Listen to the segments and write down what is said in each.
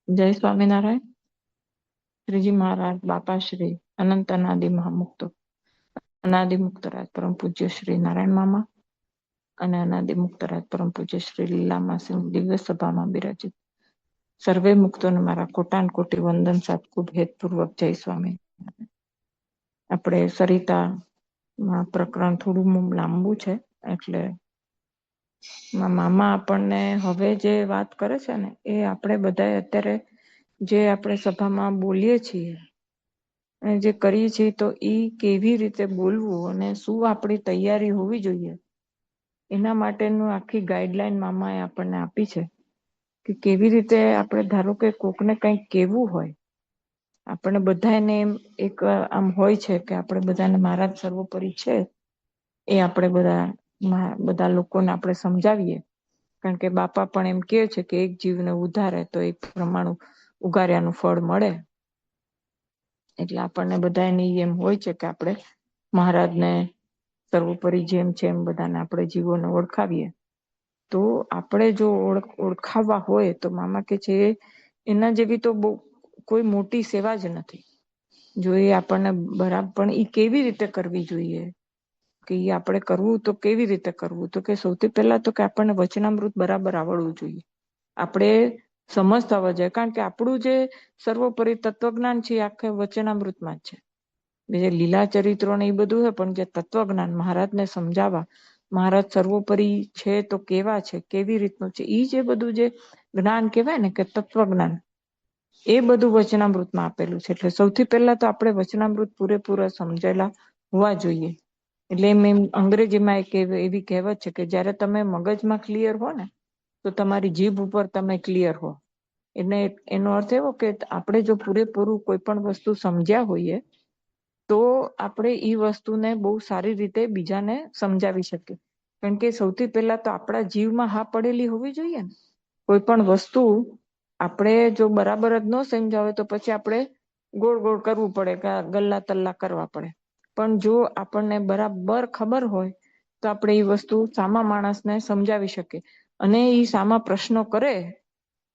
જય સ્વામિનારાયણ. શ્રીજી મહારાજ બાપા શ્રી અનંત અનાદિ મહામુક્તો અનાદિ મુક્તરાજ પરમ પૂજ્ય શ્રી નારાયણ મામા અને અનાદિ મુક્તરાજ પરમ પૂજ્ય શ્રી લીલામા સિંહ દિવ્ય સભામાં બિરાજિત સર્વે મુક્તોને મારા કોટાન કોટી વંદન સાત ખૂબ હેતપૂર્વક જય સ્વામી. આપણે સરિતા પ્રકરણ થોડું લાંબુ છે, એટલે મામા આપણને હવે જે વાત કરે છે ને એ આપણે બધા અત્યારે જે આપણે સભામાં બોલીએ છીએ અને જે કરીએ છીએ તો એ કેવી રીતે બોલવું અને શું આપણી તૈયારી હોવી જોઈએ એના માટેનું આખી ગાઈડલાઈન મામાએ આપણને આપી છે કે કેવી રીતે આપણે ધારો કે કોકને કંઈક કેવું હોય, આપણે બધાને એમ એક આમ હોય છે કે આપણે બધાને મહારાજ સર્વોપરી છે એ આપણે બધા લોકોને આપણે સમજાવીએ, કારણ કે બાપા પણ એમ કહે છે કે એક જીવને ઉધારે તો એક પ્રમાણ ઉગાર્યાનું ફળ મળે. એટલે આપણને બધા એની એમ હોય છે કે આપણે મહારાજને સર્વોપરી જેમ છે એમ બધાને આપણે જીવોને ઓળખાવીએ. તો આપણે જો ઓળખાવવા હોય તો મામા કે છે એના જેવી તો બહુ કોઈ મોટી સેવા જ નથી. જો એ આપણને બરાબર પણ એ કેવી રીતે કરવી જોઈએ કે એ આપણે કરવું તો કેવી રીતે કરવું, તો કે સૌથી પહેલા તો કે આપણને વચનામૃત બરાબર આવડવું જોઈએ. આપણે સમજતા હોવા જોઈએ, કારણ કે આપણું જે સર્વોપરી તત્વજ્ઞાન છે આખે વચનામૃતમાં જ છે. જે લીલા ચરિત્રો ને એ બધું છે, પણ જે તત્વજ્ઞાન મહારાજને સમજાવવા, મહારાજ સર્વોપરી છે તો કેવા છે, કેવી રીતનું છે, એ જે બધું જે જ્ઞાન કહેવાય ને કે તત્વજ્ઞાન, એ બધું વચનામૃતમાં આપેલું છે. એટલે સૌથી પહેલા તો આપણે વચનામૃત પૂરેપૂરા સમજેલા હોવા જોઈએ. એટલે એમ અંગ્રેજીમાં એક એવી કહેવત છે કે જ્યારે તમે મગજમાં ક્લિયર હો ને તો તમારી જીભ ઉપર તમે ક્લિયર હો. એટલે એનો અર્થ એવો કે આપણે જો પૂરેપૂરું કોઈ પણ વસ્તુ સમજ્યા હોઈએ તો આપણે એ વસ્તુને બહુ સારી રીતે બીજાને સમજાવી શકીએ. કારણ કે સૌથી પહેલા તો આપણા જીવમાં હા પડેલી હોવી જોઈએ ને. કોઈ પણ વસ્તુ આપણે જો બરાબર જ ન સમજાવે તો પછી આપણે ગોળ ગોળ કરવું પડે કે ગલ્લા તલ્લા કરવા પડે. પણ જો આપણને બરાબર ખબર હોય તો આપણે એ વસ્તુ સામા માણસને સમજાવી શકીએ. અને એ સામા પ્રશ્નો કરે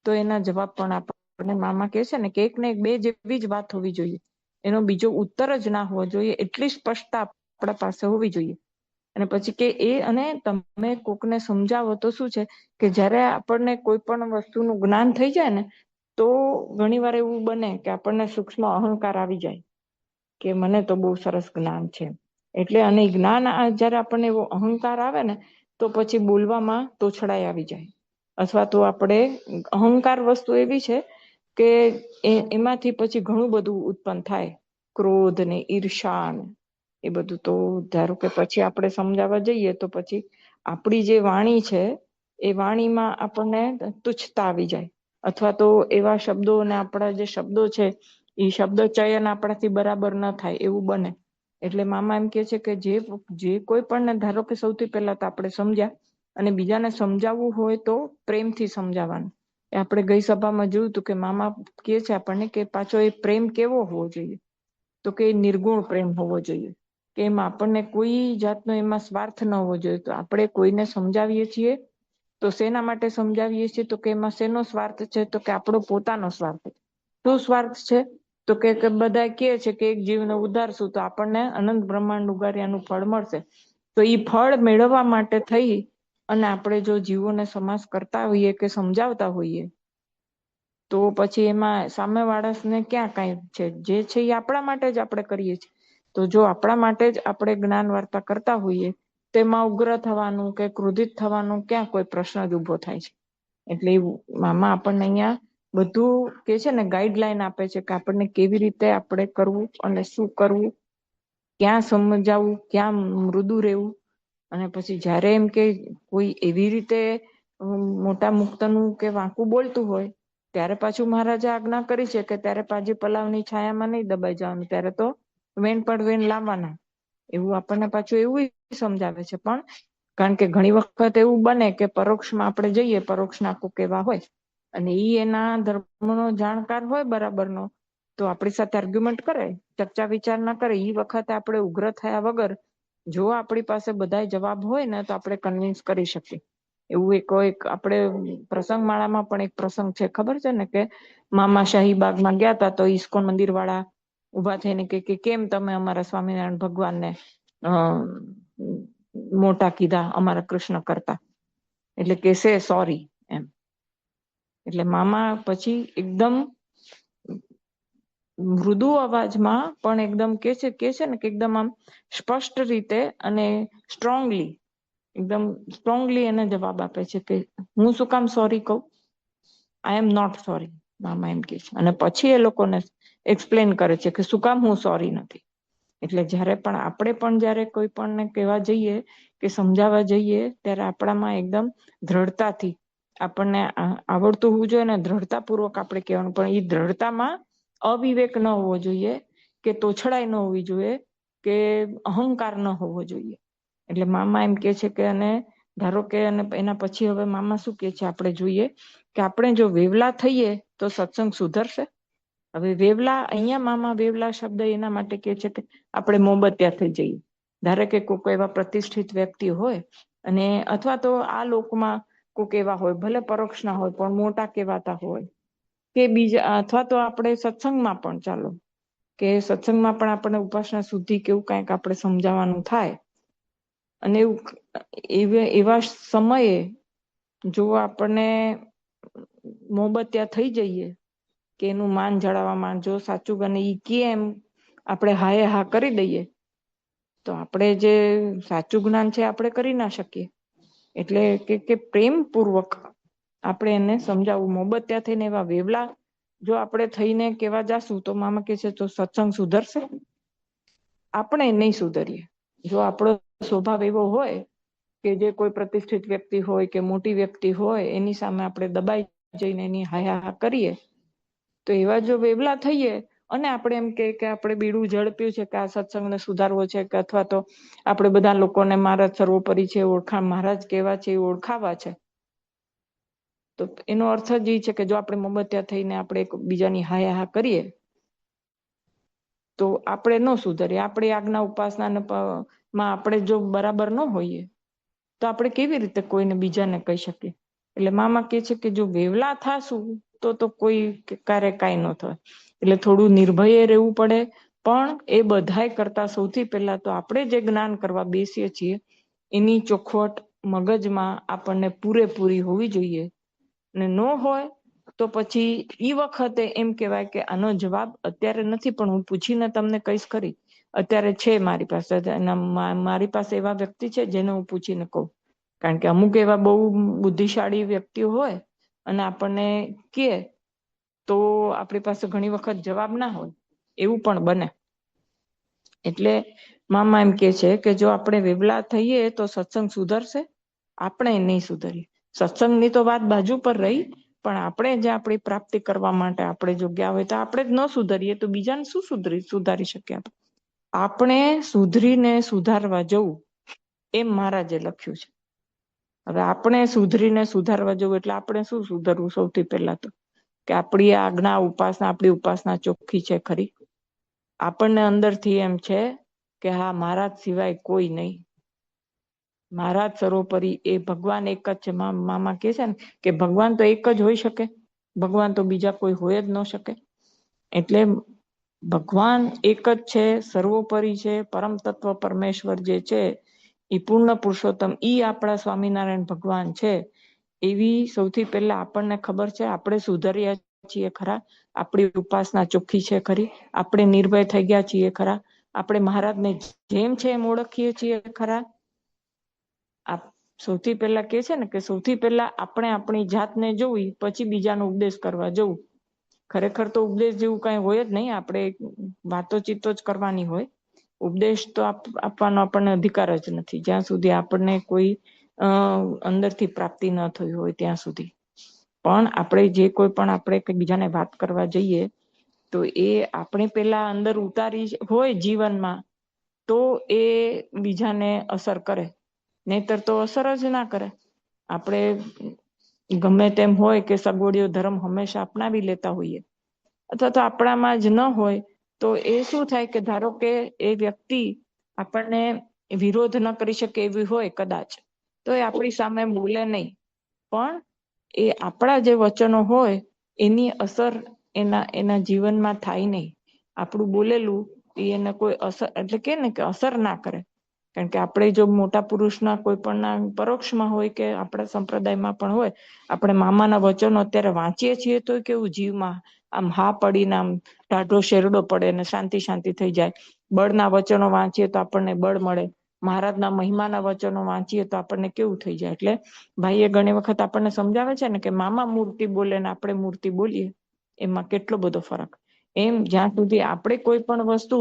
તો એના જવાબ પણ આપણને મામા કહે છે ને કે એક ને એક બે જેવી જ વાત હોવી જોઈએ, એનો બીજો ઉત્તર જ ના હોવો જોઈએ, એટલી સ્પષ્ટતા આપણા પાસે હોવી જોઈએ. અને પછી કે એ અને તમે કોકને સમજાવો તો શું છે કે જ્યારે આપણને કોઈ પણ વસ્તુનું જ્ઞાન થઈ જાય ને તો ઘણી વાર એવું બને કે આપણને સૂક્ષ્મ અહંકાર આવી જાય કે મને તો બહુ સરસ જ્ઞાન છે. એટલે અને જ્ઞાન જયારે આપણને એવો અહંકાર આવે ને તો પછી બોલવામાં તોછડાઈ આવી જાય. અથવા તો આપણે અહંકાર વસ્તુ એવી છે કે એમાંથી પછી ઘણું બધું ઉત્પન્ન થાય, ક્રોધ ને ઈર્ષા એ બધું. તો ધારો કે પછી આપણે સમજાવવા જઈએ તો પછી આપણી જે વાણી છે એ વાણીમાં આપણને તુચ્છતા આવી જાય, અથવા તો એવા શબ્દો અને આપણા જે શબ્દો છે એ શબ્દ ચયન આપણાથી બરાબર ન થાય એવું બને. એટલે મામા એમ કે છે કે જે કોઈ પણને ધારો કે સૌથી પહેલા તો આપણે સમજ્યા, અને બીજાને સમજાવવું હોય તો પ્રેમથી સમજાવવાનું. એ આપણે ગઈ સભામાં જોયું હતું કે મામા કે છે આપણને કે પાછો એ પ્રેમ કેવો હોવો જોઈએ, તો કે નિર્ગુણ પ્રેમ હોવો જોઈએ. કે એમાં આપણને કોઈ જાતનો એમાં સ્વાર્થ ન હોવો જોઈએ. તો આપણે કોઈને સમજાવીએ છીએ તો શેના માટે સમજાવીએ છીએ, તો કે એમાં શેનો સ્વાર્થ છે, તો કે આપણો પોતાનો સ્વાર્થ. શું સ્વાર્થ છે, તો કે બધા કહે છે કે એક જીવને ઉધારશું તો આપણને અનંત બ્રહ્માંડ ઉગાર્યાનું ફળ મળશે. તો એ ફળ મેળવવા માટે થઈ અને આપણે જો જીવોને સમાસ કરતા હોઈએ કે સમજાવતા હોઈએ તો પછી એમાં સામે માણસને ક્યાં કાંઈ છે, જે છે એ આપણા માટે જ આપણે કરીએ છીએ. તો જો આપણા માટે જ આપણે જ્ઞાન વાર્તા કરતા હોઈએ તેમાં ઉગ્ર થવાનું કે ક્રોધિત થવાનું ક્યાં કોઈ પ્રશ્ન જ ઉભો થાય છે. એટલે મામા આપણને અહિયાં બધું કે છે ને ગાઈડલાઈન આપે છે કે આપણને કેવી રીતે આપણે કરવું અને શું કરવું, ક્યાં સમજાવવું, ક્યાં મૃદુ રહેવું. અને પછી જયારે એમ કે કોઈ એવી રીતે મોટા મુક્તનું કે વાંકું બોલતું હોય ત્યારે પાછું મહારાજે આજ્ઞા કરી છે કે ત્યારે પાછી પલાવની છાયામાં નહીં દબાઈ જવાનું, ત્યારે તો વેણ પણ વેણ લાવવાના. એવું આપણને પાછું એવું સમજાવે છે. પણ કારણ કે ઘણી વખત એવું બને કે પરોક્ષમાં આપણે જઈએ, પરોક્ષના કોક એવા હોય અને ઈ એના ધર્મનો જાણકાર હોય બરાબરનો, તો આપણી સાથે આર્ગ્યુમેન્ટ કરે, ચર્ચા વિચાર ના કરે. એ વખતે આપણે ઉગ્ર થયા વગર જો આપણી પાસે બધા જવાબ હોય ને તો આપણે કન્વિન્સ કરી શકીએ. એવું એક આપણે પ્રસંગ માળામાં પણ એક પ્રસંગ છે, ખબર છે ને, કે મામા શાહીબાગમાં ગયા હતા તો ઈસ્કોન મંદિર વાળા ઉભા થઈને કે કેમ તમે અમારા સ્વામિનારાયણ ભગવાનને મોટા કીધા અમારા કૃષ્ણ કરતા, એટલે કે સે સોરી એમ. એટલે મામા પછી એકદમ મૃદુ અવાજમાં પણ એકદમ કે છે ને કે એકદમ આમ સ્પષ્ટ રીતે અને સ્ટ્રોંગલી એને જવાબ આપે છે કે હું શું કામ સોરી કહું, આઈ એમ નોટ સોરી, મામા એમ કે છે. અને પછી એ લોકોને એક્સપ્લેન કરે છે કે શું કામ હું સોરી નથી. એટલે જ્યારે પણ આપણે પણ જ્યારે કોઈ પણને કહેવા જઈએ કે સમજાવવા જઈએ ત્યારે આપણામાં એકદમ દ્રઢતાથી આપણને આવડતું હોવું જોઈએ ને દ્રઢતા પૂર્વક આપણે કહેવાનું, પણ એ દ્રઢતામાં અવિવેક ન હોવો જોઈએ કે તોછડાઈ ન હોવી જોઈએ કે અહંકાર ન હોવો જોઈએ. એટલે મામા એમ કે છે કે અને ધારો કે અને એના પછી હવે મામા શું કે છે આપણે જોઈએ કે આપણે જો વેવલા થઈએ તો સત્સંગ સુધરશે. હવે વેવલા, અહીંયા મામા વેવલા શબ્દ એના માટે કે છે કે આપણે મોબત્યા થઈ જઈએ. ધારે કે કોઈ એવા પ્રતિષ્ઠિત વ્યક્તિ હોય અને અથવા તો આ લોકમાં કોઈક એવા હોય, ભલે પરોક્ષ ના હોય પણ મોટા કહેવાતા હોય કે બીજા, અથવા તો આપણે સત્સંગમાં પણ ચાલો કે સત્સંગમાં પણ આપણે ઉપાસના શુદ્ધિ કેવું કાંઈક આપણે સમજાવવાનું થાય અને એવા સમયે જો આપણને મોબત્યા થઈ જઈએ કે એનું માન જાળવવામાં જો સાચું બને ઈ કે એમ આપણે હાયે હા કરી દઈએ તો આપણે જે સાચું જ્ઞાન છે આપણે કરી ના શકીએ. એટલે કે પ્રેમ પૂર્વક આપણે એને સમજાવવું. મોબત્યા થઈને એવા વેવલા જો આપણે થઈને કેવા જાશું તો મામા કે છે તો સત્સંગ સુધરશે? આપણે નહીં સુધરીએ. જો આપણો સ્વભાવ એવો હોય કે જે કોઈ પ્રતિષ્ઠિત વ્યક્તિ હોય કે મોટી વ્યક્તિ હોય એની સામે આપણે દબાઈ જઈને એની હાયા કરીએ તો એવા જો વેવલા થઈએ અને આપણે એમ કે આપણે બીડું ઝડપ્યું છે કે આ સત્સંગને સુધારવો છે કે અથવા તો આપણે બધા લોકોને મહારાજ સર્વોપરી છે, ઓળખાણ મહારાજ કેવા છે એ ઓળખાવા છે, તો એનો અર્થ જ એ છે કે જો આપણે મોબત્યા થઈને આપણે બીજાની હાયા હા કરીએ તો આપણે ન સુધરીએ. આપણે આજ્ઞા ઉપાસનામાં આપણે જો બરાબર ન હોઈએ તો આપણે કેવી રીતે કોઈને બીજાને કહી શકીએ? એટલે મામા કે છે કે જો વેવલા થાશું તો કોઈ કાર્ય કાંઈ ન થાય. એટલે થોડું નિર્ભય રહેવું પડે, પણ એ બધાય કરતા સૌથી પહેલા તો આપણે જે જ્ઞાન કરવા બેસીએ છીએ એની ચોખવટ મગજમાં આપણને પૂરેપૂરી હોવી જોઈએ. ને ન હોય તો પછી ઈ વખતે એમ કહેવાય કે આનો જવાબ અત્યારે નથી પણ હું પૂછીને તમને કહીશ ખરી. અત્યારે છે મારી પાસે, મારી પાસે એવા વ્યક્તિ છે જેને હું પૂછીને કહું. કારણ કે અમુક એવા બહુ બુદ્ધિશાળી વ્યક્તિઓ હોય અને આપણને કહે તો આપણી પાસે ઘણી વખત જવાબ ના હોય, એવું પણ બને. એટલે મામા એમ કે છે કે જો આપણે વેવલા થઈએ તો સત્સંગ સુધરશે? આપણે નહીં સુધરીએ. સત્સંગની તો વાત બાજુ પર રહી, પણ આપણે જે આપણી પ્રાપ્તિ કરવા માટે આપણે જો ગયા હોય તો આપણે જ ન સુધરીએ તો બીજાને શું સુધારી શકીએ? આપણે સુધરીને સુધારવા જવું એમ મહારાજે લખ્યું છે. હવે આપણે સુધરીને સુધારવા જવું એટલે આપણે શું સુધરવું? સૌથી પહેલા તો કે આપણી આજ્ઞા ઉપાસના, આપણી ઉપાસના ચોખ્ખી છે ખરી? આપણને અંદરથી એમ છે કે હા મહારાજ સિવાય કોઈ નહીં, મહારાજ સર્વોપરી, એ ભગવાન એક જ છે. મામા કે છે ને કે ભગવાન તો એક જ હોઈ શકે, ભગવાન તો બીજા કોઈ હોય જ ન શકે. એટલે ભગવાન એક જ છે, સર્વોપરી છે, પરમ તત્વ પરમેશ્વર જે છે એ પૂર્ણ પુરુષોત્તમ, ઈ આપણા સ્વામિનારાયણ ભગવાન છે. એવી સૌથી પહેલા આપણને ખબર છે. આપણે સુધર્યા છીએ ખરા? આપણી ઉપાસના ચોખ્ખી છે ખરી? આપણે નિર્ભય થઈ ગયા છીએ ખરા? આપણે મહારાજને જેમ છે એમ ઓળખીએ છીએ ખરા? સૌથી પહેલા કે છે ને કે સૌથી પહેલા આપણે આપણી જાતને જોઈ પછી બીજાનો ઉપદેશ કરવા જવું. ખરેખર તો ઉપદેશ જેવું કઈ હોય જ નહીં, આપણે વાતોચીતો જ કરવાની હોય. ઉપદેશ તો આપવાનો આપણને અધિકાર જ નથી જ્યાં સુધી આપણને કોઈ અંદરથી પ્રાપ્તિ ન થઈ હોય ત્યાં સુધી. પણ આપણે જે કોઈ પણ આપણે બીજાને વાત કરવા જઈએ તો એ આપણે પેલા અંદર ઉતારી હોય જીવનમાં તો એ બીજાને અસર કરે, નહીતર તો અસર જ ના કરે. આપણે ગમે તેમ હોય કે સગવડિયો ધર્મ હંમેશા અપનાવી લેતા હોઈએ અથવા તો આપણામાં જ ન હોય તો એ શું થાય કે ધારો કે એ વ્યક્તિ આપણને વિરોધ ન કરી શકે એવી હોય કદાચ, તો એ આપણી સામે બોલે નહીં. પણ એ આપણા જે વચનો હોય એની અસર એના જીવનમાં થાય નહીં. આપણું બોલેલું એને કોઈ અસર, એટલે કે ને કે અસર ના કરે. કારણ કે આપણે જો મોટા પુરુષના કોઈ પણના પરોક્ષમાં હોય કે આપણા સંપ્રદાયમાં પણ હોય, આપણે મામાના વચનો અત્યારે વાંચીએ છીએ તો કેવું જીવમાં આમ હા પડીને આમ ટાઢો શેરડો પડે ને શાંતિ શાંતિ થઈ જાય. બળના વચનો વાંચીએ તો આપણને બળ મળે. મહારાજના મહિમાના વચનો વાંચીએ તો આપણને કેવું થઈ જાય. એટલે ભાઈ એ ઘણી વખત આપણને સમજાવે છે ને કે મામા મૂર્તિ બોલે ને આપણે મૂર્તિ બોલીએ, એમાં કેટલો બધો ફરક. એમ જ્યાં સુધી આપણે કોઈ પણ વસ્તુ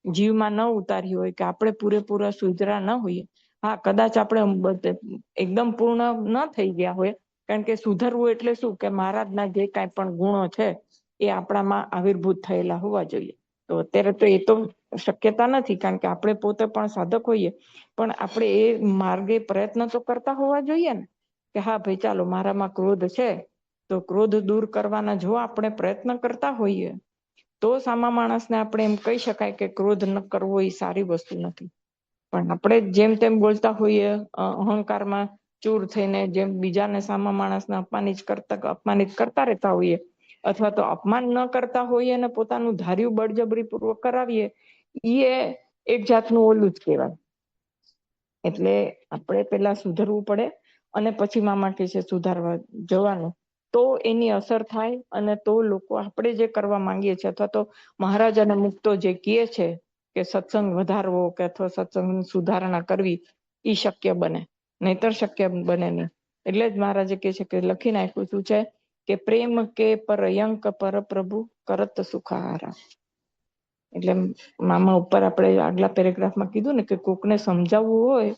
જીવમાં ન ઉતારી હોય કે આપણે પૂરેપૂરા સુધરા ન હોઈએ, હા કદાચ આપણે એકદમ પૂર્ણ ન થઈ ગયા હોય, કારણ કે સુધરવું એટલે શું કે મહારાજના જે કાંઈ પણ ગુણો છે એ આપણામાં આવિર્ભૂત થયેલા હોવા જોઈએ. તો અત્યારે તો એ તો શક્યતા નથી, કારણ કે આપણે પોતે પણ સાધક હોઈએ, પણ આપણે એ માર્ગે પ્રયત્ન તો કરતા હોવા જોઈએ ને, કે હા ભાઈ ચાલો મારામાં ક્રોધ છે તો ક્રોધ દૂર કરવાના જો આપણે પ્રયત્ન કરતા હોઈએ તો સામા માણસને આપણે એમ કહી શકાય કે ક્રોધ ન કરવો એ સારી વસ્તુ નથી. પણ આપણે જેમ તેમ બોલતા હોઈએ, અહંકારમાં ચૂર થઈને જેમ બીજાને સામા માણસને અપમાનિત કરતા રહેતા હોઈએ, અથવા તો અપમાન ન કરતા હોઈએ અને પોતાનું ધાર્યું બળજબરી પૂર્વક કરાવીએ, એ એક જાતનું ઓલું જ કહેવાય. એટલે આપણે પેલા સુધરવું પડે અને પછી મામા કે છે સુધારવા જવાનું, તો એની અસર થાય અને તો લોકો આપણે જે કરવા માંગીએ છીએ, અથવા તો મહારાજ અને મુક્તો જે કહે છે કે સત્સંગ વધારવો કે અથવા સત્સંગ સુધારણા કરવી, એ શક્ય બને. નહીતર શક્ય બને નહીં. એટલે જ મહારાજે કહે છે કે લખી નાખ્યું શું છે કે પ્રેમ કે પરયંક પર પ્રભુ કરત સુખાહારા. એટલે મામા ઉપર આપણે આગલા પેરેગ્રાફમાં કીધું ને કે કોકને સમજાવવું હોય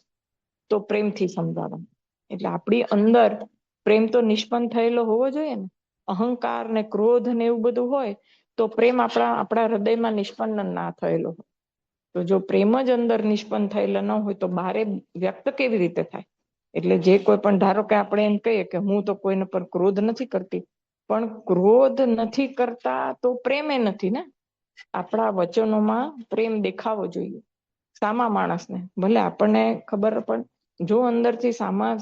તો પ્રેમથી સમજાવવાનું. એટલે આપણી અંદર પ્રેમ તો નિષ્પન્ન થયેલો હોવો જોઈએ ને. અહંકાર ને ક્રોધ ને એવું બધું હોય તો પ્રેમ આપણા હૃદયમાં નિષ્પન્ન ના થયેલો હોય. તો જો પ્રેમ જ અંદર નિષ્પન્ન થયેલા ન હોય તો બહારે વ્યક્ત કેવી રીતે થાય? એટલે જે કોઈ પણ, ધારો કે આપણે એમ કહીએ કે હું તો કોઈને પર ક્રોધ નથી કરતી, પણ ક્રોધ નથી કરતા તો પ્રેમે નથી ને. આપણા વચનોમાં પ્રેમ દેખાવો જોઈએ સામા માણસને. ભલે આપણને ખબર પણ, જો અંદરથી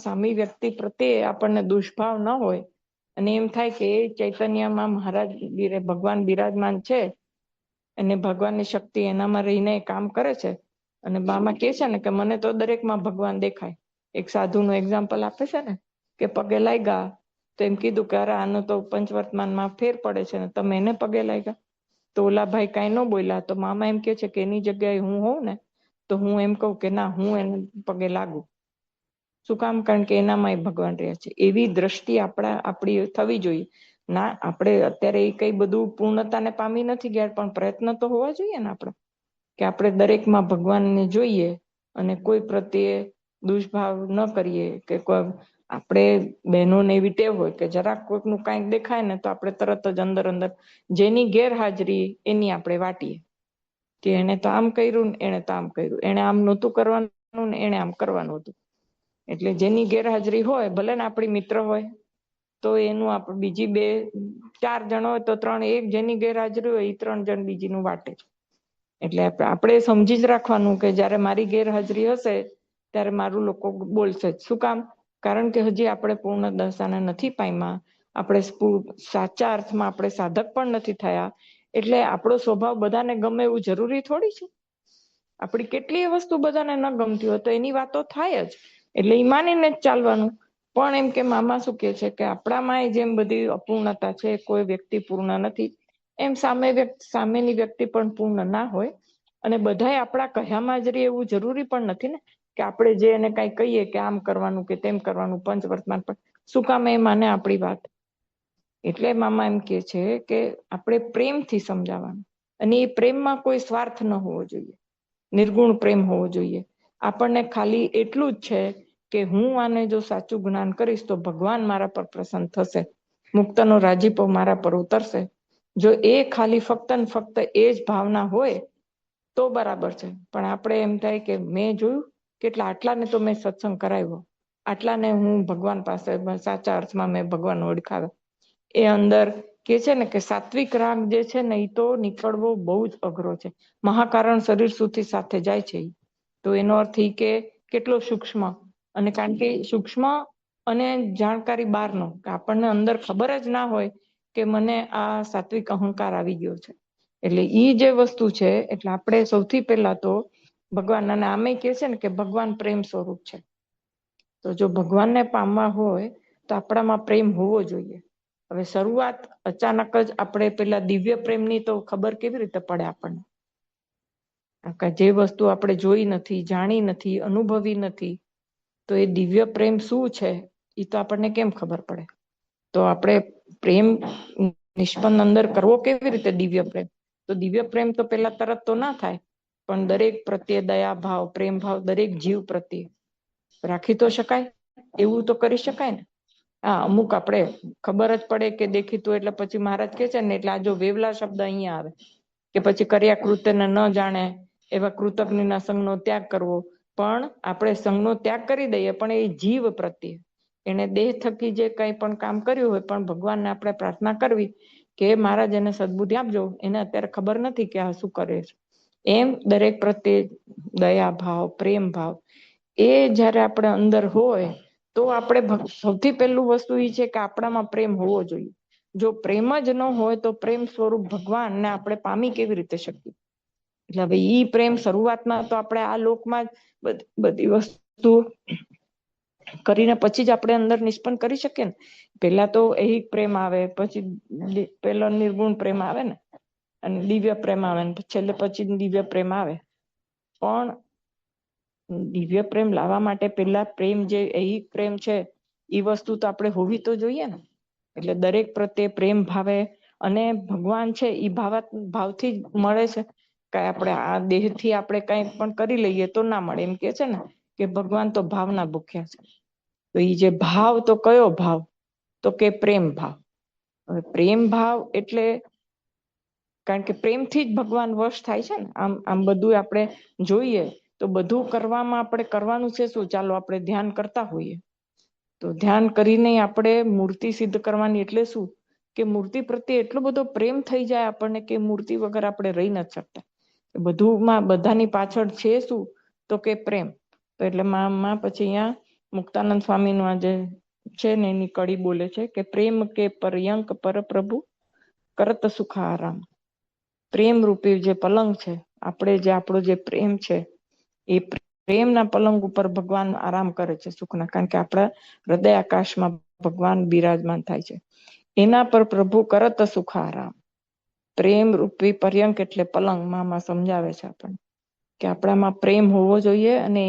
સામી વ્યક્તિ પ્રત્યે આપણને દુષ્ભાવ ન હોય અને એમ થાય કે એ ચૈતન્યમાં મહારાજ ભગવાન બિરાજમાન છે અને ભગવાનની શક્તિ એનામાં રહીને કામ કરે છે, અને મામા કે છે ને કે મને તો દરેકમાં ભગવાન દેખાય. એક સાધુનું એક્ઝામ્પલ આપે છે ને કે પગે લાગ્યા તો એમ કીધું કે અરે આનો તો પંચવર્તમાનમાં ફેર પડે છે ને તમે એને પગે લાગ્યા. તો ઓલા ભાઈ કાંઈ ન બોલ્યા. તો મામા એમ કે છે કે એની જગ્યાએ હું હોઉં ને તો હું એમ કહું કે ના, હું એને પગે લાગુ. શું કામ? કારણ કે એનામાં ભગવાન રહ્યા છે. એવી દ્રષ્ટિ આપણી થવી જોઈએ. ના, આપણે અત્યારે એ કઈ બધું પૂર્ણતાને પામી નથી ગયા, પણ પ્રયત્ન તો હોવા જોઈએ ને આપણે, કે આપણે દરેકમાં ભગવાનને જોઈએ અને કોઈ પ્રત્યે દુષ્ભાવ ન કરીએ. કે કોઈ આપણે બહેનોને એવી ટેવ હોય કે જરાક કોઈકનું કાંઈક દેખાય ને તો આપણે તરત જ અંદર અંદર જેની ગેરહાજરી એની આપણે વાટીએ કે એને તો આમ કર્યું ને એને તો આમ કર્યું, એને આમ નહોતું કરવાનું ને એને આમ કરવાનું હતું. એટલે જેની ગેરહાજરી હોય, ભલે ને આપણી મિત્ર હોય, તો એનું આપણે બીજી 4 જણ હોય તો 3, એક જેની ગેરહાજરી હોય એ 3 જણ બીજીનું વાટે. એટલે આપણે સમજી જ રાખવાનું કે જયારે મારી ગેરહાજરી હશે ત્યારે મારું લોકો બોલશે જ. શું કામ? કારણ કે હજી આપણે પૂર્ણ દશાને નથી પામ્યા, આપણે સાચા અર્થમાં આપણે સાધક પણ નથી થયા. એટલે આપણો સ્વભાવ બધાને ગમે એવું જરૂરી થોડી છે. આપણી કેટલી વસ્તુ બધાને ન ગમતી હોય તો એની વાતો થાય જ, એટલે એ માનીને જ ચાલવાનું. પણ એમ કે મામા શું કે છે કે આપણામાં જેમ બધી અપૂર્ણતા છે, કોઈ વ્યક્તિ પૂર્ણ નથી, એમ સામેની વ્યક્તિ પણ પૂર્ણ ના હોય. અને બધાય આપણા કહ્યામાં જ રહે એવું જરૂરી પણ નથી ને, કે આપણે જે એને કાંઈ કહીએ કે આમ કરવાનું કે તેમ કરવાનું પંચવર્તમાન પણ શું કામ એ માને આપણી વાત. એટલે મામા એમ કે છે કે આપણે પ્રેમથી સમજાવવાનું, અને એ પ્રેમમાં કોઈ સ્વાર્થ ન હોવો જોઈએ, નિર્ગુણ પ્રેમ હોવો જોઈએ. આપણને ખાલી એટલું જ છે કે હું આને જો સાચું જ્ઞાન કરીશ તો ભગવાન મારા પર પ્રસન્ન થશે, મુક્તનો રાજીપો મારા પર ઉતરશે. જો એ ખાલી ફક્ત ને ફક્ત એ જ ભાવના હોય તો બરાબર છે. પણ આપણે એમ થાય કે મેં જોયું કેટલા આટલાને તો મેં સત્સંગ કરાવ્યો, આટલાને હું ભગવાન પાસે સાચા અર્થમાં મેં ભગવાન ઓળખાવ્યો. એ અંદર કે છે ને કે સાત્વિક રાગ જે છે ને એ તો નીકળવો બહુ જ અઘરો છે. મહાકારણ શરીર સુધી સાથે જાય છે. તો એનો અર્થ એ કે કેટલો સૂક્ષ્મ, અને કારણ કે સૂક્ષ્મ અને જાણકારી બહારનો, કે આપણને અંદર ખબર જ ના હોય કે મને આ સાત્વિક અહંકાર આવી ગયો છે. એટલે ઈ જે વસ્તુ છે, એટલે આપણે સૌથી પહેલા તો ભગવાન, અને આમે કહે છે ને કે ભગવાન પ્રેમ સ્વરૂપ છે. તો જો ભગવાનને પામવા હોય તો આપણામાં પ્રેમ હોવો જોઈએ. હવે શરૂઆત અચાનક જ આપણે પેલા દિવ્ય પ્રેમની તો ખબર કેવી રીતે પડે આપણને? જે વસ્તુ આપણે જોઈ નથી, જાણી નથી, અનુભવી નથી, તો એ દિવ્ય પ્રેમ શું છે એ તો આપણને કેમ ખબર પડે? તો આપણે પ્રેમ નિષ્પન્ન અંદર કરવો કેવી રીતે દિવ્ય પ્રેમ? તો દિવ્ય પ્રેમ તો પેલા તરત તો ના થાય, પણ દરેક પ્રત્યે દયા ભાવ, પ્રેમ ભાવ દરેક જીવ પ્રત્યે રાખી તો શકાય, એવું તો કરી શકાય ને. હા, અમુક આપણે ખબર જ પડે કે દેખીતું, એટલે પછી મહારાજ કે છે ને, એટલે આ જો વેવલા શબ્દ અહીંયા આવે કે પછી કર્યા કૃત્યને ન જાણે એવા કૃતજ્ઞના સંઘનો ત્યાગ કરવો. પણ આપણે સંઘનો ત્યાગ કરી દઈએ, પણ એ જીવ પ્રત્યે, એને દેહ થકી જે કંઈ પણ કામ કર્યું હોય, પણ ભગવાનને આપણે પ્રાર્થના કરવી કે મહારાજ એને સદબુદ્ધિ આપજો, એને અત્યારે ખબર નથી કે આ શું કરે છે. એમ દરેક પ્રત્યે દયા ભાવ, પ્રેમ ભાવ, એ જ્યારે આપણે અંદર હોય તો આપણે સૌથી પહેલું વસ્તુ એ છે કે આપણામાં પ્રેમ હોવો જોઈએ. જો પ્રેમ જ ન હોય તો પ્રેમ સ્વરૂપ ભગવાનને આપણે પામી કેવી રીતે શકીએ? એટલે હવે ઈ પ્રેમ શરૂઆતમાં તો આપણે આ લોકમાં જ બધી વસ્તુ કરીને પછી જ આપણે અંદર નિષ્પન્ન કરી શકીએ ને. પેલા તો એક પ્રેમ આવે, પછી પેલો નિર્ગુણ પ્રેમ આવે ને, અને દિવ્ય પ્રેમ આવે ને, છેલ્લે પછી દિવ્ય પ્રેમ આવે. પણ દિવ્ય પ્રેમ લાવવા માટે પેલા પ્રેમ, જે એક પ્રેમ છે, એ વસ્તુ તો આપણે હોવી તો જોઈએ ને. એટલે દરેક પ્રત્યે પ્રેમ ભાવે, અને ભગવાન છે એ ભાવથી જ મળે છે. કઈ આપણે આ દેહથી આપણે કંઈ પણ કરી લઈએ તો ના મળે. એમ કે છે ને કે ભગવાન તો ભાવના ભૂખ્યા છે. તો એ જે ભાવ, તો કયો ભાવ? તો કે પ્રેમ ભાવ. હવે પ્રેમ ભાવ એટલે, કારણ કે પ્રેમથી જ ભગવાન વશ થાય છે ને. આમ બધું આપણે જોઈએ તો બધું કરવામાં આપણે કરવાનું છે શું? ચાલો આપણે ધ્યાન કરતા હોઈએ તો ધ્યાન કરીને આપણે મૂર્તિ સિદ્ધ કરવાની. એટલે શું? કે મૂર્તિ પ્રત્યે એટલો બધો પ્રેમ થઈ જાય આપણને કે મૂર્તિ વગર આપણે રહી નથી શકતા. બધુંમાં બધાની પાછળ છે શું? તો કે પ્રેમ. તો એટલે માં પછી અહીંયા મુક્તાનંદ સ્વામીનું આ જે છે ને એની કડી બોલે છે કે પ્રેમ કે પર્યંક પર પ્રભુ કરત સુખારામ. પ્રેમ રૂપી જે પલંગ છે, આપણે જે આપણો જે પ્રેમ છે, એ પ્રેમના પલંગ ઉપર ભગવાન આરામ કરે છે સુખના. કારણ કે આપણા હૃદય આકાશમાં ભગવાન બિરાજમાન થાય છે. એના પર પ્રભુ કરત સુખારામ. પ્રેમ રૂપી પર્યંક એટલે પલંગ. માં સમજાવે છે આપણને કે આપણામાં પ્રેમ હોવો જોઈએ, અને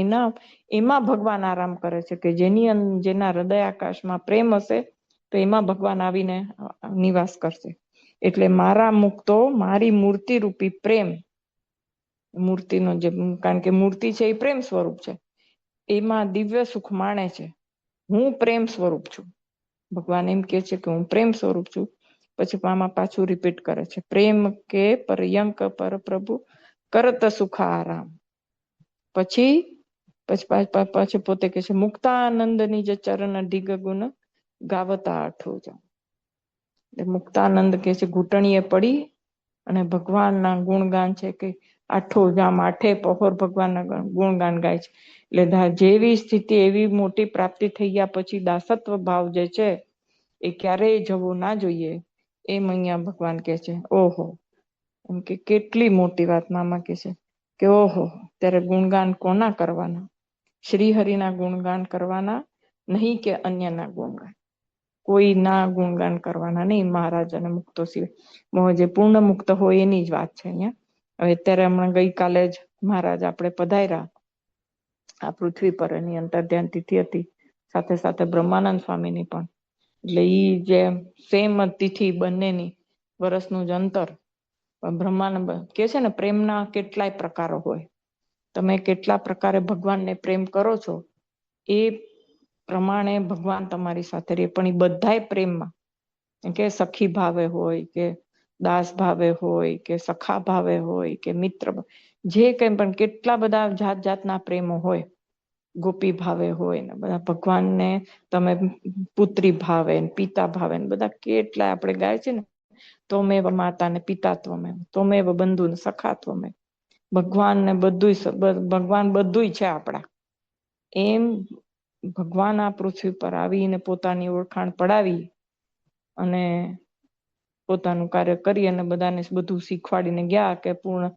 એમાં ભગવાન આરામ કરે છે. કે જેના હૃદય આકાશમાં પ્રેમ હશે તો એમાં ભગવાન આવીને નિવાસ કરશે. એટલે મારા મુક્તો મારી મૂર્તિ રૂપી પ્રેમ, મૂર્તિનો જે, કારણ કે મૂર્તિ છે એ પ્રેમ સ્વરૂપ છે, એમાં દિવ્ય સુખ માણે છે. હું પ્રેમ સ્વરૂપ છું. ભગવાન એમ કે છે કે હું પ્રેમ સ્વરૂપ છું. પછી આમાં પાછું રિપીટ કરે છે, પ્રેમ કે પર્યંક પર પ્રભુ કરત સુખારામ. પછી પોતે કે છે મુક્તાનંદની જે ચરણ ડીગ ગુણ ગાવતા આઠો જા. મુક્તાનંદ કે છે ઘૂંટણીએ પડી અને ભગવાનના ગુણગાન છે કે આઠો જામ, આઠે પહોર ભગવાનના ગુણગાન ગાય છે. એટલે જેવી સ્થિતિ, એવી મોટી પ્રાપ્તિ થઈ ગયા પછી દાસત્વ ભાવ જે છે એ ક્યારેય જવો ના જોઈએ. એમ અહીંયા ભગવાન કે છે. ઓહો, એમ કે કેટલી મોટી વાત મામા કે છે કે ઓહો, ત્યારે ગુણગાન કોના કરવાના? શ્રીહરિના ગુણગાન કરવાના, નહીં કે અન્યના ગુણગાન. કોઈ ના ગુણગાન કરવાના નહીં, મહારાજ અને મુક્તો સિવાય. જે પૂર્ણ મુક્ત હોય એની જ વાત છે અહીંયા. હવે અત્યારે હમણાં ગઈકાલે જ મહારાજ આપણે પધાર્યા આ પૃથ્વી પર. એની અંતર ધ્યાન તિથિ હતી, સાથે સાથે બ્રહ્માનંદ સ્વામીની પણ. એટલે ઈ જે સેમ તિથિ બંનેની, વર્ષનું જ અંતર. બ્રહ્માનંદ કે છે ને પ્રેમના કેટલાય પ્રકારો હોય. તમે કેટલા પ્રકારે ભગવાનને પ્રેમ કરો છો એ પ્રમાણે ભગવાન તમારી સાથે રહે. પણ એ બધાય પ્રેમમાં, કે સખી ભાવે હોય, કે દાસ ભાવે હોય, કે સખા ભાવે હોય, કે મિત્ર, જે કંઈ પણ કેટલા બધા જાત જાતના પ્રેમો હોય. ગોપી ભાવે હોય ને, બધા ભગવાનને તમે પુત્રી ભાવે, પિતા ભાવે, બધા કેટલા આપણે ગાય છે ને, તોમેવ માતા ને પિતા ત્વમેવ, તોમેવ બંધુ ને સખા ત્વમેવ. ભગવાન ને બધું, ભગવાન બધું છે આપણા. એમ ભગવાન આ પૃથ્વી પર આવીને પોતાની ઓળખાણ પડાવી અને પોતાનું કાર્ય કરી અને બધાને બધું શીખવાડીને ગયા કે પૂર્ણ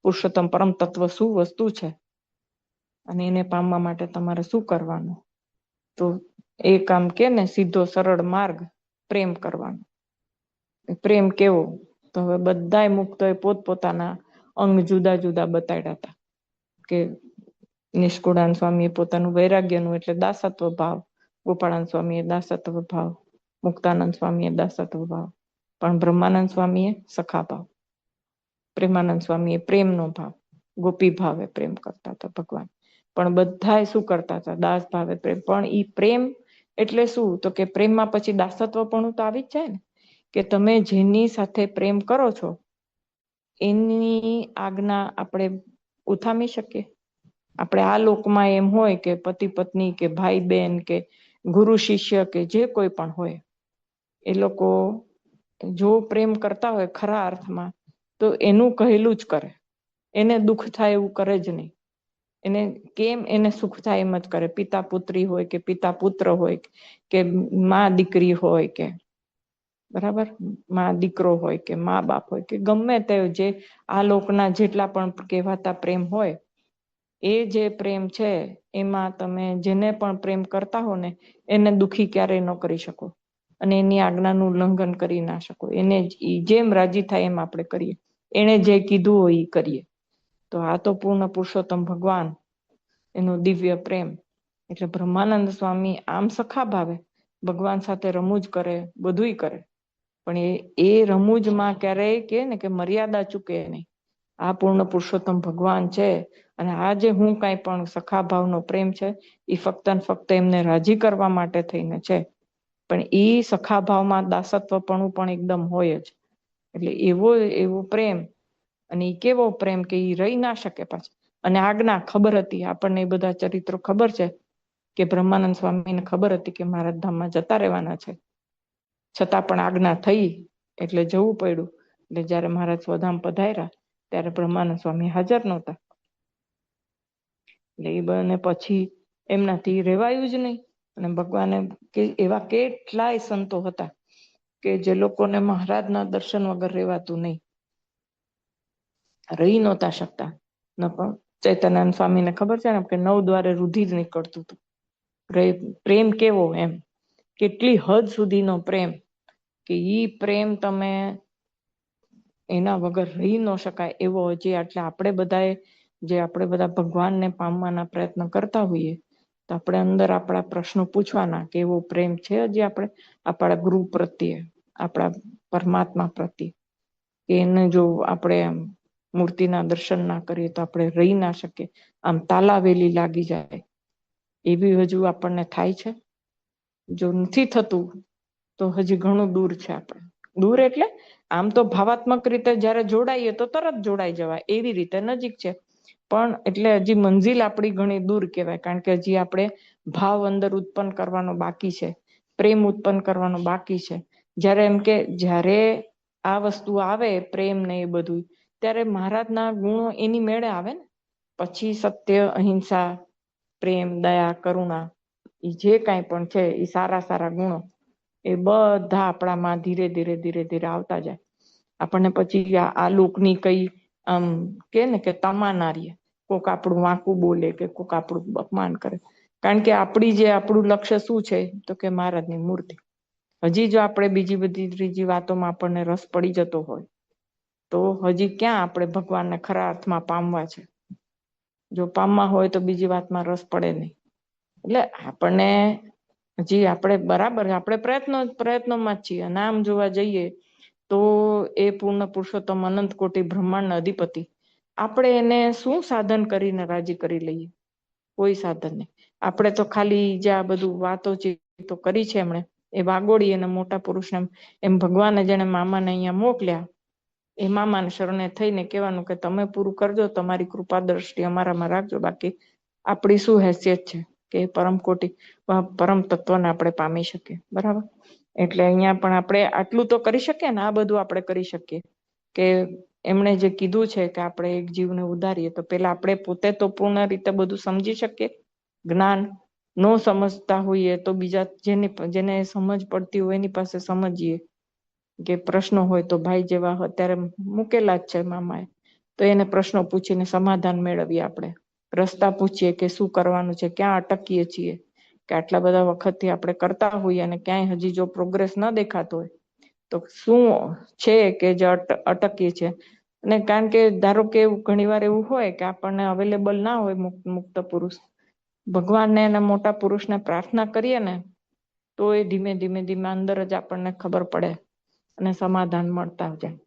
પુરુષોત્તમ પરમ તત્વ શું વસ્તુ છે અને એને પામવા માટે તમારે શું કરવાનું. તો એ કામ કે ને સીધો સરળ માર્ગ પ્રેમ કરવાનો. પ્રેમ કેવો? તો હવે બધાય મુક્તોએ પોતપોતાના અંગ જુદા જુદા બતાડ્યા હતા કે નિષ્કુળાન સ્વામીએ પોતાનું વૈરાગ્યનું એટલે દાસત્વ ભાવ, ગોપાળાન સ્વામીએ દાસત્વ ભાવ, મુક્તાનંદ સ્વામીએ દાસત્વ ભાવ, પણ બ્રહ્માનંદ સ્વામીએ સખા ભાવ, પ્રેમાનંદ સ્વામીએ પ્રેમનો ભાવ, ગોપી ભાવે પ્રેમ કરતા હતા ભગવાન. પણ બધા શું કરતા હતા? દાસ ભાવે પ્રેમ. પણ ઈ પ્રેમ એટલે શું? તો કે પ્રેમમાં પછી દાસત્વ પણ તો આવી જ જાય ને, કે તમે જેની સાથે પ્રેમ કરો છો એની આજ્ઞા આપણે ઉથામી શકીએ? આપણે આ લોકમાં એમ હોય કે પતિ પત્ની કે ભાઈ બહેન કે ગુરુ શિષ્ય કે જે કોઈ પણ હોય, એ લોકો જો પ્રેમ કરતા હોય ખરા અર્થમાં તો એનું કહેલું જ કરે. એને દુઃખ થાય એવું કરે જ નહીં. એને કેમ એને સુખ થાય એમ જ કરે. પિતા પુત્રી હોય કે પિતા પુત્ર હોય કે માં દીકરી હોય કે બરાબર, માં દીકરો હોય કે મા બાપ હોય કે ગમે તે જે આ લોકના જેટલા પણ કહેવાતા પ્રેમ હોય, એ જે પ્રેમ છે એમાં તમે જેને પણ પ્રેમ કરતા હો ને એને દુખી ક્યારેય ન કરી શકો અને એની આજ્ઞાનું ઉલ્લંઘન કરી ના શકો. એને જેમ રાજી થાય એમ આપણે કરીએ, એને જે કીધું હોય એ કરીએ. તો આ તો પૂર્ણ પુરુષોત્તમ ભગવાન, એનો દિવ્ય પ્રેમ. એટલે બ્રહ્માનંદ સ્વામી આમ સખા ભાવે ભગવાન સાથે રમૂજ કરે, બધુંય કરે, પણ એ રમૂજમાં ક્યારેય કે ને કે મર્યાદા ચૂકે નહીં. આ પૂર્ણ પુરુષોત્તમ ભગવાન છે અને આ જે હું કાંઈ પણ સખા ભાવનો પ્રેમ છે એ ફક્ત ને ફક્ત એમને રાજી કરવા માટે થઈને છે. પણ એ સખા ભાવમાં દાસત્વપણું પણ એકદમ હોય જ. એટલે એવો પ્રેમ, અને એ કેવો પ્રેમ કે એ રહી ના શકે પાછું. અને આજ્ઞા ખબર હતી આપણને, એ બધા ચરિત્રો ખબર છે કે બ્રહ્માનંદ સ્વામીને ખબર હતી કે મારા ધામમાં જતા રહેવાના છે, છતાં પણ આજ્ઞા થઈ એટલે જવું પડ્યું. એટલે જયારે મહારાજ સ્વધામ પધાર્યા ત્યારે બ્રહ્માનંદ સ્વામી હાજર નહોતા. એટલે એ બને પછી એમનાથી રેવાયું જ નહીં. અને ભગવાને એવા કેટલાય સંતો હતા કે જે લોકોને મહારાજના દર્શન વગર રેવાતું નહીં, રહી નહોતા શકતા. ન પણ ચૈતન્યાનંદ સ્વામીને ખબર છે ને કે 9 દ્વારે રુધિર નીકળતું હતું. પ્રેમ કેવો એમ, કેટલી હદ સુધીનો પ્રેમ કે ઈ પ્રેમ તમે એના વગર રહી ન શકાય એવો. હજી એટલે આપણે બધા ભગવાનને પામવાના પ્રયત્ન કરતા હોઈએ તો આપણે અંદર આપણા પ્રશ્નો પૂછવાના કે એવો પ્રેમ છે હજી આપણે આપણા ગુરુ પ્રત્યે, આપણા પરમાત્મા પ્રત્યે, કે એને જો આપણે મૂર્તિના દર્શન ના કરીએ તો આપણે રહી ના શકીએ, આમ તાલાવેલી લાગી જાય એવી હજુ આપણને થાય છે? જો નથી થતું તો હજી ઘણું દૂર છે. આપણે દૂર એટલે આમ તો ભાવાત્મક રીતે જયારે જોડાઈએ તો તરત જોડાઈ જવાય, એવી રીતે નજીક છે. પણ એટલે હજી મંજિલ આપણી ઘણી દૂર કહેવાય, કારણ કે હજી આપણે ભાવ અંદર ઉત્પન્ન કરવાનો બાકી છે, પ્રેમ ઉત્પન્ન કરવાનો બાકી છે. જ્યારે એમ કે જ્યારે આ વસ્તુ આવે પ્રેમ ને એ બધું, ત્યારે મહારાજના ગુણો એની મેળે આવે ને. પછી સત્ય, અહિંસા, પ્રેમ, દયા, કરુણા, એ જે કાંઈ પણ છે એ સારા સારા ગુણો એ બધા આપણામાં ધીરે ધીરે ધીરે ધીરે આવતા જાય. આપણને પછી આ લોકની કઈ આમ કે ને કે તમા રહીએ, કોક આપણું વાંકું બોલે કે કોક આપણું અપમાન કરે, કારણ કે આપણું લક્ષ્ય શું છે તો કે મહારાજની મૂર્તિ. હજી જો આપણે બીજી બધી ત્રીજી વાતોમાં આપણને રસ પડી જતો હોય તો હજી ક્યાં આપણે ભગવાનને ખરા અર્થમાં પામવા છે. જો પામવા હોય તો બીજી વાતમાં રસ પડે નહીં. એટલે આપણને હજી આપણે બરાબર આપણે પ્રયત્નોમાં જ છીએ. અને આમ જોવા જઈએ તો એ પૂર્ણ પુરુષોત્તમ અનંત કોટી બ્રહ્માંડના અધિપતિ, આપણે એને શું સાધન કરીને રાજી કરી લઈએ? કોઈ સાધન નહીં. આપણે તો ખાલી જે આ બધું વાતો છે તો કરી છે એમણે, એ વાગોડી અને મોટા પુરુષને એમ ભગવાને જેને મામાને અહીંયા મોકલ્યા એ મામાને શરણે થઈને કહેવાનું કે તમે પૂરું કરજો, તમારી કૃપા દ્રષ્ટિ અમારામાં રાખજો, બાકી આપણી શું હેસિયત છે કે પરમ કોટી પરમ તત્વને આપણે પામી શકીએ. બરાબર, એટલે અહીંયા પણ આપણે આટલું તો કરી શકીએ ને, આ બધું આપણે કરી શકીએ કે એમણે જે કીધું છે કે આપણે એક જીવને ઉધારીએ તો પેલા આપણે પોતે તો પૂર્ણ રીતે બધું સમજી શકીએ, જ્ઞાન ન સમજતા હોઈએ તો બીજા જેને સમજ પડતી હોય એની પાસે સમજીએ, કે પ્રશ્નો હોય તો ભાઈ જેવા અત્યારે મૂકેલા જ છે મામાએ, તો એને પ્રશ્નો પૂછીને સમાધાન મેળવીએ. આપણે રસ્તા પૂછીએ કે શું કરવાનું છે, ક્યાં અટકીએ છીએ, કે આટલા બધા વખતથી આપણે કરતા હોઈએ અને ક્યાંય હજી જો પ્રોગ્રેસ ન દેખાતો હોય તો શું છે કે જે અટકીએ છીએ. અને કારણ કે ધારો કે ઘણી વાર એવું હોય કે આપણને અવેલેબલ ના હોય મુક્ત પુરુષ, ભગવાનને અને મોટા પુરુષને પ્રાર્થના કરીએ ને તો એ ધીમે ધીમે ધીમે અંદર જ આપણને ખબર પડે અને સમાધાન મળતા જાય.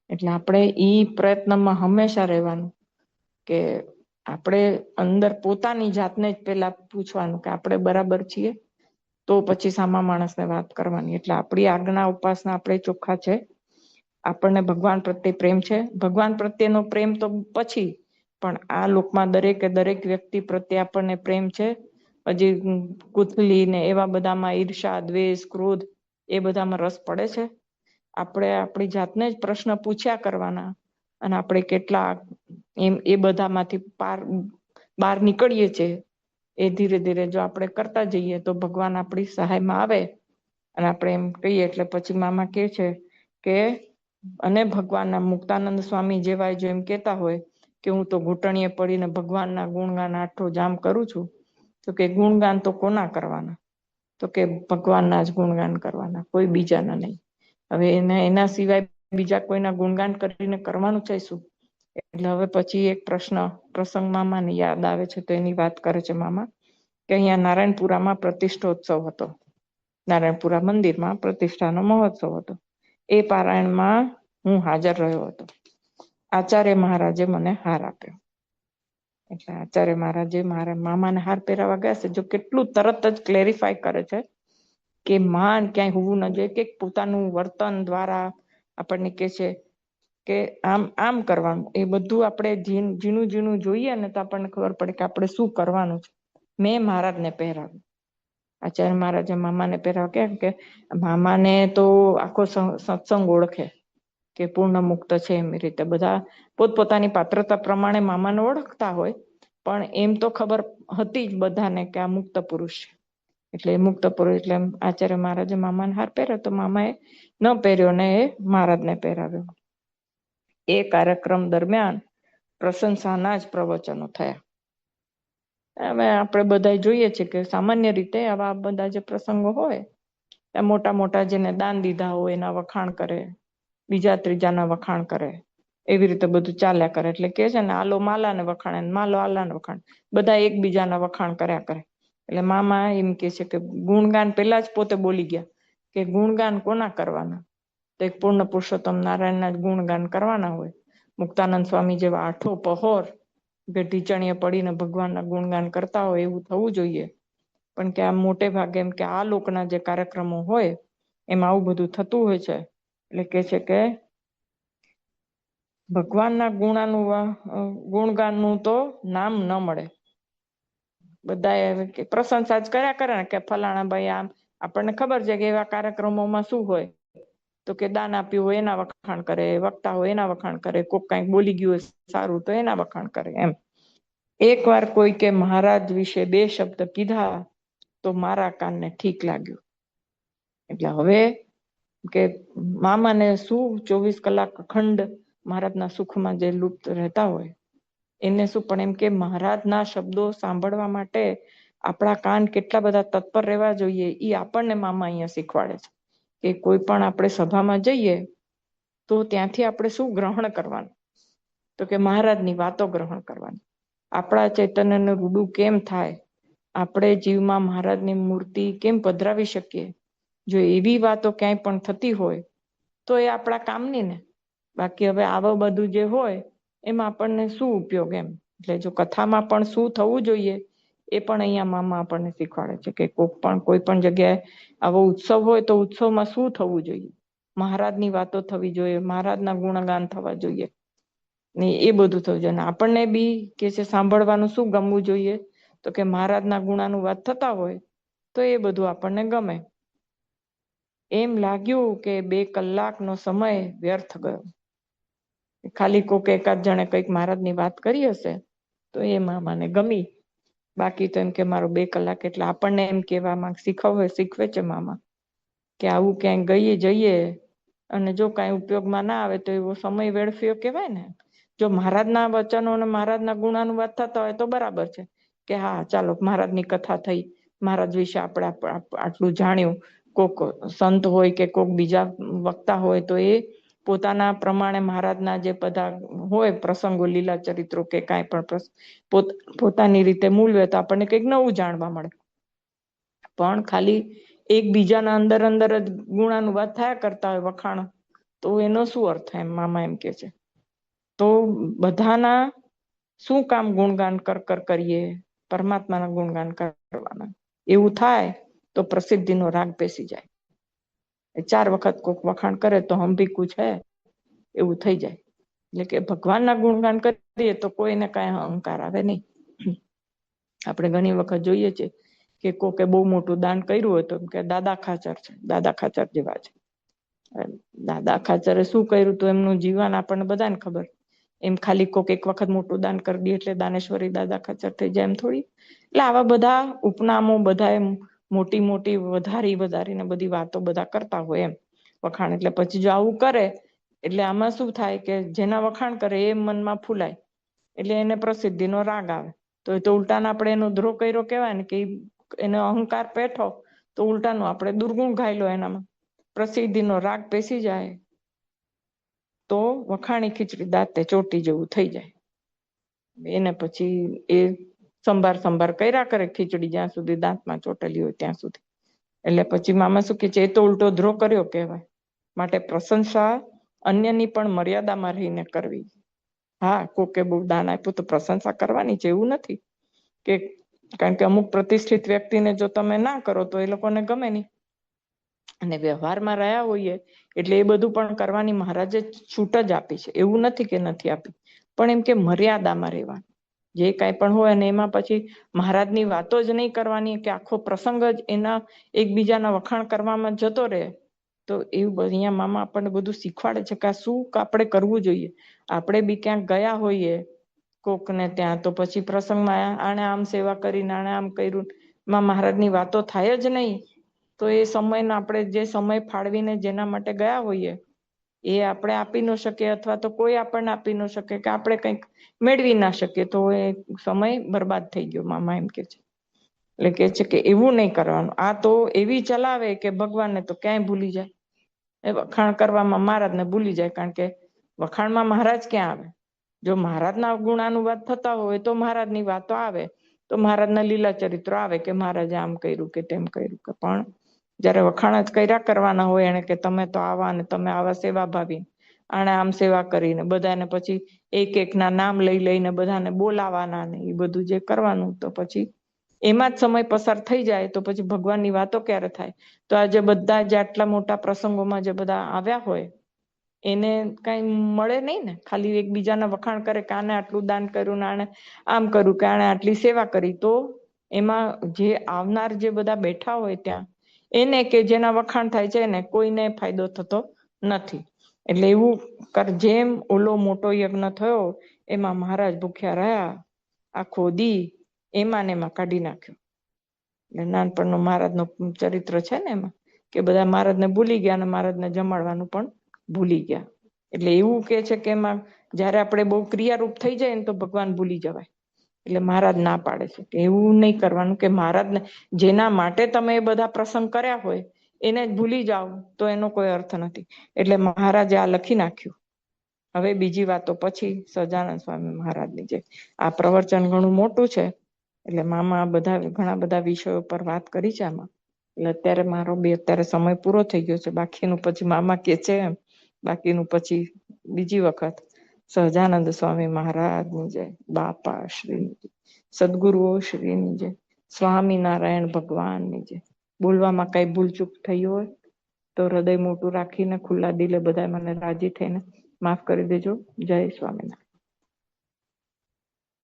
એટલે આપણે ઈ પ્રયત્નમાં હંમેશા રહેવાનું કે આપણે અંદર પોતાની જાતને જ પેલા પૂછવાનું કે આપણે બરાબર છીએ, તો પછી સામા માણસને વાત કરવાની. એટલે આપણી આજ્ઞા ઉપાસના આપણે ચોખ્ખા છે, આપણને ભગવાન પ્રત્યે પ્રેમ છે. ભગવાન પ્રત્યેનો પ્રેમ તો પછી, પણ આ લોકમાં દરેકે દરેક વ્યક્તિ પ્રત્યે આપણને પ્રેમ છે. હજી કુથલી ને એવા બધામાં ઈર્ષા, દ્વેષ, ક્રોધ એ બધામાં રસ પડે છે. આપણે આપણી જાતને જ પ્રશ્ન પૂછ્યા કરવાના અને આપણે કેટલા એ બધામાંથી બહાર નીકળીએ છીએ એ ધીરે ધીરે જો આપણે કરતા જઈએ તો ભગવાન આપણી સહાયમાં આવે. અને આપણે એમ કહીએ એટલે પછી મામા કે છે કે અને ભગવાનના મુક્તાનંદ સ્વામી જેવા જો એમ કેતા હોય કે હું તો ઘૂંટણીએ પડીને ભગવાનના ગુણગાન આઠો જામ કરું છું, તો કે ગુણગાન તો કોના કરવાના, તો કે ભગવાનના જ ગુણગાન કરવાના, કોઈ બીજાના નહીં. હવે એના સિવાય બીજા કોઈના ગુણગાન કરીને કરવાનું છે શું? એટલે હવે પછી એક પ્રસંગ મામાને યાદ આવે છે તો એની વાત કરે છે મામા, કે અહીંયા નારાયણપુરામાં પ્રતિષ્ઠોત્સવ હતો. નારાયણપુરા મંદિરમાં પ્રતિષ્ઠાનો મહોત્સવ હતો. એ પારાયણમાં હું હાજર રહ્યો હતો. આચાર્ય મહારાજે મને હાર આપ્યો. એટલે આચાર્ય મહારાજે મારા મામાને હાર પહેરાવા ગયા છે. જો કેટલું તરત જ ક્લેરિફાય કરે છે કે માન ક્યાંય હોવું ન જોઈએ, કે પોતાનું વર્તન દ્વારા આપણને કે છે કે આમ કરવાનું. એ બધું આપણે ઝીણું ઝીણું જોઈએ ને તો આપણને ખબર પડે કે આપણે શું કરવાનું છે. મેં મહારાજને પહેરાવ્યું, આચાર્ય મહારાજે મામાને પહેરાવ્યું. કેમ કે મામાને તો આખો સત્સંગ ઓળખે કે પૂર્ણ મુક્ત છે. એમ રીતે બધા પોતપોતાની પાત્રતા પ્રમાણે મામાને ઓળખતા હોય, પણ એમ તો ખબર હતી જ બધાને કે આ મુક્ત પુરુષ છે. એટલે મુક્ત પુરુષ એટલે આચાર્ય મહારાજે મામાને હાર પહેર્યો તો મામાએ ન પહેર્યો ને એ મહારાજને પહેરાવ્યો. એ કાર્યક્રમ દરમિયાન પ્રશંસાના જ પ્રવચનો થયા. હવે આપણે બધા જોઈએ છીએ કે સામાન્ય રીતે આવા બધા જે પ્રસંગો હોય, મોટા મોટા જેને દાન દીધા હોય એના વખાણ કરે, બીજા ત્રીજાના વખાણ કરે, એવી રીતે બધું ચાલ્યા કરે. એટલે કે છે ને આલો માલાને વખાણે, માલો આલાને વખાણે, બધા એકબીજાના વખાણ કર્યા કરે. એટલે મામા એમ કે છે કે ગુણગાન પેલા જ પોતે બોલી ગયા કે ગુણગાન કોના કરવાના, તો એક પૂર્ણ પુરુષોત્તમ નારાયણના જ ગુણગાન કરવાના હોય. મુક્તાનંદ સ્વામી જેવા આઠો પહોર ઢીચણીએ પડીને ભગવાનના ગુણગાન કરતા હોય એવું થવું જોઈએ. પણ કે આ મોટે ભાગે એમ કે આ લોકના જે કાર્યક્રમો હોય એમાં આવું બધું થતું હોય છે. એટલે કે છે કે ભગવાનના ગુણગાનનું તો નામ ન મળે. બધા પ્રશંસા જ કર્યા કરે ને કે ફલાણા ભાઈ આમ. આપણને ખબર છે કે એવા કાર્યક્રમોમાં શું હોય, તો કે દાન આપ્યું હોય એના વખાણ કરે, વક્તા હોય એના વખાણ કરે, કોક કઈક બોલી ગયું હોય સારું તો એના વખાણ કરે. એમ એક વાર કોઈ કે મહારાજ વિશે બે શબ્દ કીધા તો મારા કાનને ઠીક લાગ્યું. એટલે હવે કે મામાને શું 24 કલાક અખંડ મહારાજના સુખમાં જે લુપ્ત રહેતા હોય એને શું, પણ એમ કે મહારાજના શબ્દો સાંભળવા માટે આપણા કાન કેટલા બધા તત્પર રહેવા જોઈએ એ આપણને મામા અહીંયા શીખવાડે છે. કે કોઈ પણ આપણે સભામાં જઈએ તો ત્યાંથી આપણે શું ગ્રહણ કરવાનું, તો કે મહારાજની વાતો ગ્રહણ કરવાની. આપણા ચૈતન્યનું રૂડું કેમ થાય, આપણે જીવમાં મહારાજની મૂર્તિ કેમ પધરાવી શકીએ, જો એવી વાતો ક્યાંય પણ થતી હોય તો એ આપણા કામની ને. બાકી હવે આવું બધું જે હોય એમાં આપણને શું ઉપયોગ એમ. એટલે જો કથામાં પણ શું થવું જોઈએ એ પણ અહીંયા મામા આપણને શીખવાડે છે કે કોઈ પણ જગ્યાએ આવો ઉત્સવ હોય તો ઉત્સવમાં શું થવું જોઈએ, મહારાજની વાતો થવી જોઈએ, મહારાજના ગુણગાન થવા જોઈએ ને એ બધું થવું જોઈએ. આપણને બી કે છે સાંભળવાનું શું ગમવું જોઈએ, તો કે મહારાજના ગુણાનું વાત થતા હોય તો એ બધું આપણને ગમે. એમ લાગ્યું કે 2 કલાકનો સમય વ્યર્થ ગયો. ખાલી કોક એકાદ જણે કંઈક મહારાજની વાત કરી હશે તો એ મામાને ગમી. બાકી તો એમ કે મારો 2 કલાક, એટલે આપણને એમ કહેવામાં શીખવે છે મામા કે આવું ક્યાંય જઈએ અને જો કાંઈ ઉપયોગમાં ના આવે તો એવો સમય વેડફ્યો કહેવાય ને. જો મહારાજના વચનો અને મહારાજના ગુણાનુવાદ થતા હોય તો બરાબર છે કે હા ચાલો મહારાજની કથા થઈ, મહારાજ વિશે આપણે આટલું જાણ્યું. કોક સંત હોય કે કોક બીજા વક્તા હોય તો એ પોતાના પ્રમાણે મહારાજના જે બધા હોય પ્રસંગો, લીલા ચરિત્રો કે કાંઈ પણ પોતાની રીતે મૂલવે તો આપણને કંઈક નવું જાણવા મળે. પણ ખાલી એકબીજાના અંદર જ ગુણાનુવાદ થયા કરતા હોય, વખાણ, તો એનો શું અર્થ? એમ મામા એમ કે છે. તો બધાના શું કામ ગુણગાન કરીએ? પરમાત્માના ગુણગાન કરવાના. એવું થાય તો પ્રસિદ્ધિનો રાગ બેસી જાય. 4 વખત કોક વખાણ કરે તો હંભીકું છે એવું થઈ જાય. એટલે કે ભગવાનના ગુણગાન કરીએ તો કોઈને કાંઈ અહંકાર આવે નહીં. આપણે ઘણી વખત જોઈએ છે કે કોકે બહુ મોટું દાન કર્યું હોય તો કે દાદા ખાચર છે, દાદા ખાચર જેવા છે. દાદા ખાચરે શું કર્યું તો એમનું જીવન આપણને બધાને ખબર. એમ ખાલી કોક એક વખત મોટું દાન કરી દે એટલે દાનેશ્વરી દાદા ખાચર થઈ જાય એમ થોડી. એટલે આવા બધા ઉપનામો બધા એમ મોટી વધારીને બધી વાતો બધા કરતા હોય એમ વખાણ. એટલે પછી જો આવું કરે એટલે આમાં શું થાય કે જેના વખાણ કરે એ મનમાં ફૂલાય એટલે એને પ્રસિદ્ધિનો રાગ આવે. તો એ તો ઉલટાને આપણે એનો દ્રોહ કર્યો કહેવાય ને, કે એનો અહંકાર પેઠો તો ઉલટાનું આપણે દુર્ગુણ ગાયલો એનામાં. પ્રસિદ્ધિનો રાગ પેસી જાય તો વખાણી ખીચડી દાંતે ચોટી જેવું થઈ જાય. એને પછી એ સંભાર કર્યા કરે ખીચડી જ્યાં સુધી દાંતમાં ચોટેલી હોય ત્યાં સુધી. એટલે પછી મામા શું કે છે, એ તો ઉલટો દ્રોહ કર્યો કહેવાય. માટે પ્રશંસા અન્યની પણ મર્યાદામાં રહીને કરવી. હા, કોકે બહુ દાન આપ્યું તો પ્રશંસા કરવાની છે એવું નથી કે, કારણ કે અમુક પ્રતિષ્ઠિત વ્યક્તિને જો તમે ના કરો તો એ લોકોને ગમે નહીં. અને વ્યવહારમાં રહ્યા હોઈએ એટલે એ બધું પણ કરવાની મહારાજે છૂટ જ આપી છે. એવું નથી કે નથી આપી, પણ એમ કે મર્યાદામાં રહેવાનું. જે કાંઈ પણ હોય અને એમાં પછી મહારાજની વાતો જ નહીં કરવાની કે આખો પ્રસંગ જ એના એકબીજાના વખાણ કરવામાં જતો રહે. તો એવું અહીંયા મામા આપણને બધું શીખવાડે છે કે આ શું આપણે કરવું જોઈએ. આપણે બી ક્યાંક ગયા હોઈએ કોકને ત્યાં, તો પછી પ્રસંગમાં આણે આમ સેવા કરીને આણે આમ કર્યું માં મહારાજની વાતો થાય જ નહીં. તો એ સમયનો આપણે જે સમય ફાળવીને જેના માટે ગયા હોઈએ એ આપણે આપી ન શકીએ, અથવા તો કોઈ આપણને આપી ન શકે, કે આપણે કંઈક મેળવી ના શકીએ, તો એ સમય બરબાદ થઈ ગયો મામા એમ કે છે. એટલે કે છે કે એવું નહીં કરવાનું. આ તો એવી ચલાવે કે ભગવાનને તો ક્યાંય ભૂલી જાય. એ વખાણ કરવામાં મહારાજને ભૂલી જાય, કારણ કે વખાણમાં મહારાજ ક્યાં આવે? જો મહારાજના ગુણાનુવાદ થતા હોય તો મહારાજની વાતો આવે, તો મહારાજના લીલા ચરિત્રો આવે કે મહારાજે આમ કર્યું કે તેમ કર્યું. કે પણ જયારે વખાણ જ કર્યા કરવાના હોય એને કે તમે તો આવા ને તમે આવા સેવા ભાવી, આણે આમ સેવા કરીને બધાને પછી એક ના નામ લઈને બધાને બોલાવાના ને એ બધું જે કરવાનું, તો પછી એમાં જ સમય પસાર થઈ જાય તો પછી ભગવાનની વાતો ક્યારે થાય? તો આજે બધા જ આટલા મોટા પ્રસંગોમાં જે બધા આવ્યા હોય એને કઈ મળે નહીં ને. ખાલી એકબીજાના વખાણ કરે કે આને આટલું દાન કર્યું ને આણે આમ કર્યું કે આણે આટલી સેવા કરી, તો એમાં જે આવનાર જે બધા બેઠા હોય ત્યાં એને કે જેના વખાણ થાય છે એને કોઈને ફાયદો થતો નથી. એટલે એવું જેમ ઓલો મોટો યજ્ઞ થયો એમાં મહારાજ ભૂખ્યા રહ્યા આખો દી, એમાં ને એમાં કાઢી નાખ્યો. નાનપણનો મહારાજનો ચરિત્ર છે ને એમાં કે બધા મહારાજને ભૂલી ગયા અને મહારાજને જમાડવાનું પણ ભૂલી ગયા. એટલે એવું કે છે કે એમાં જયારે આપણે બહુ ક્રિયારૂપ થઈ જાય ને તો ભગવાન ભૂલી જવાય. એટલે મહારાજ ના પાડે છે કે એવું નહીં કરવાનું, કે મહારાજને જેના માટે તમે એ બધા પ્રસંગ કર્યા હોય એને જ ભૂલી જાઓ તો એનો કોઈ અર્થ નથી. એટલે મહારાજે આ લખી નાખ્યું. હવે બીજી વાતો પછી સહજાનંદ સ્વામી મહારાજની જે આ પ્રવચન ઘણું મોટું છે, એટલે મામા ઘણા બધા વિષયો પર વાત કરી છે આમાં. એટલે અત્યારે મારો બી અત્યારે સમય પૂરો થઈ ગયો છે. બાકીનું પછી મામા કે છે એમ બાકીનું પછી બીજી વખત. સહજાનંદ સ્વામી મહારાજની જય. બાપા શ્રીની જય. સદગુરુઓ શ્રીની જય. સ્વામિનારાયણ ભગવાનની જય. બોલવામાં કઈ ભૂલચૂક થઈ હોય તો હૃદય મોટું રાખીને ખુલ્લા દિલે બધા મને રાજી થઈને માફ કરી દેજો. જય સ્વામિનારાયણ.